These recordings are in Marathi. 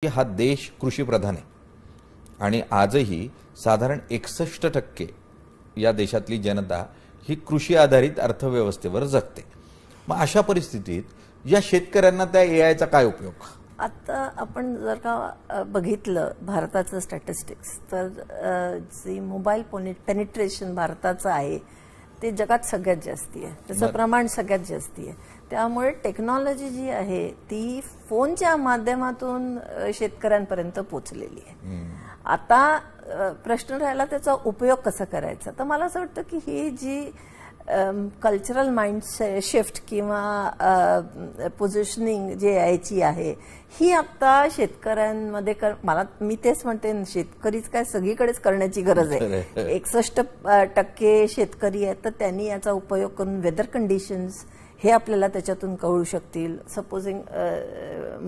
की हा देश कृषीप्रधान आहे आणि आजही साधारण 61% या देशातली जनता ही कृषी आधारित अर्थव्यवस्थेवर जगते। मग अशा परिस्थितीत या शेतकऱ्यांना त्या एआयचा काय उपयोग? आता आपण जर का बघितलं भारताचं स्टॅटिस्टिक्स तर जी मोबाईल पेनिट्रेशन भारताचं आहे ते जगात सगळ्यात जास्त आहे, त्याचं प्रमाण सगळ्यात जास्त आहे। त्यामुळे टेक्नॉलॉजी जी आहे ती फोनच्या माध्यमातून शेतकऱ्यांपर्यंत पोहोचलेली आहे। आता प्रश्न राहिला त्याचा उपयोग कसा करायचा, तर मला असं वाटतं की ही जी कल्चरल माइंड शिफ्ट किंवा पोझिशनिंग जे यायची आहे ही आता शेतकऱ्यांमध्ये मी तेच म्हणते शेतकरीच काय सगळीकडेच करण्याची गरज आहे। 61% शेतकरी आहेत तर त्यांनी याचा उपयोग करून वेदर कंडिशन्स हे आपल्याला त्याच्यातून कळू शकतील। सपोजिंग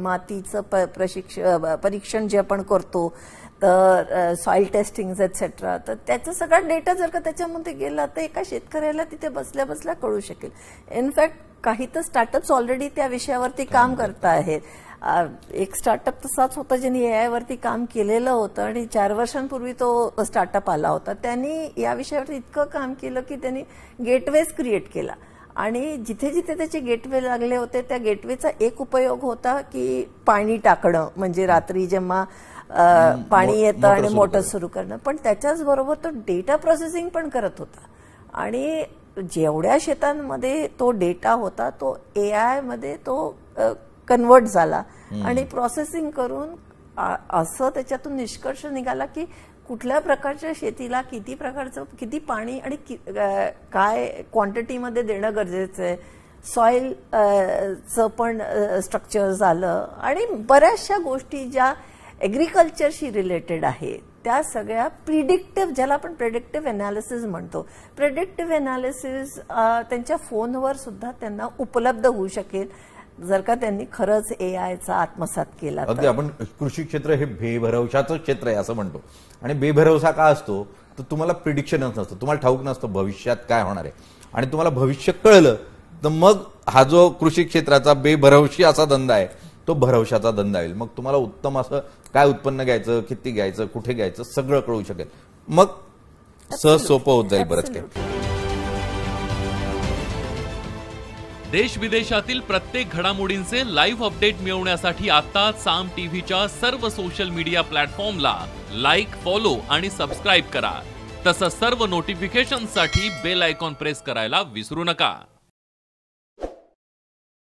मातीचं परीक्षण जे आपण करतो तर सॉइल टेस्टिंग एटसेट्रा, तर त्याचा सगळा डेटा जर का त्याच्यामध्ये गेला तर एका शेतकऱ्याला तिथे बसल्या बसल्या कळू शकेल। इनफॅक्ट काही तर स्टार्टअप्स ऑलरेडी त्या विषयावरती काम करत आहेत। एक स्टार्टअप तसाच होता ज्यांनी एआय वरती काम केलेलं होतं आणि 4 वर्षांपूर्वी तो स्टार्टअप आला होता। त्यांनी या विषयावरती इतकं काम केलं की त्यांनी गेटवेज क्रिएट केला आणि जिथे जिथे त्याचे गेटवे लागले होते त्या गेटवेचा एक उपयोग होता की पाणी टाकणं, म्हणजे रात्री जेव्हा पाणी येतं आणि मोटर सुरू करणं, पण त्याच्याच बरोबर तो डेटा प्रोसेसिंग पण करत होता आणि जेवढ्या शेतांमध्ये तो डेटा होता तो एआय मध्ये तो कन्वर्ट झाला आणि प्रोसेसिंग करून असं त्याच्यातून निष्कर्ष निघाला की कुठल्या प्रकारच्या शेतीला किती पाणी आणि काय क्वांटिटीमध्ये देणं गरजेचं आहे। सॉइल चं पण स्ट्रक्चर झालं आणि बऱ्याचशा गोष्टी ज्या ॲग्रिकल्चरशी रिलेटेड आहे त्या सगळ्या प्रिडिक्टिव्ह, ज्याला आपण प्रेडिक्टिव्ह एनालिसिस म्हणतो, प्रेडिक्टिव्ह एनालिसिस त्यांच्या फोनवर सुद्धा त्यांना उपलब्ध होऊ शकेल जर का त्यांनी खरंच एआयचा आत्मसात केला। अगदी आपण कृषी क्षेत्र हे बेभरवशाचं क्षेत्र आहे असं म्हणतो आणि बेभरवसा का असतो तर तुम्हाला प्रिडिक्शनच नसतं, तुम्हाला ठाऊक नसतं भविष्यात काय होणार आहे आणि तुम्हाला भविष्य कळलं तर मग हा जो कृषी क्षेत्राचा बेभरवशी असा धंदा आहे तो भरवशाचा धंदा होईल। मग तुम्हाला उत्तम असं काय उत्पन्न घ्यायचं, किती घ्यायचं, कुठे घ्यायचं सगळं कळू शकेल, मग सहज सोपं होत जाईल बरंच काही। देश विदेशातील प्रत्येक घडामोडींचे लाईव्ह अपडेट मिळवण्यासाठी आता साम टीव्हीच्या सर्व सोशल मीडिया प्लॅटफॉर्मला लाईक, फॉलो आणि सबस्क्राईब करा। तसंच सर्व नोटिफिकेशनसाठी बेल आयकॉन प्रेस करायला विसरू नका।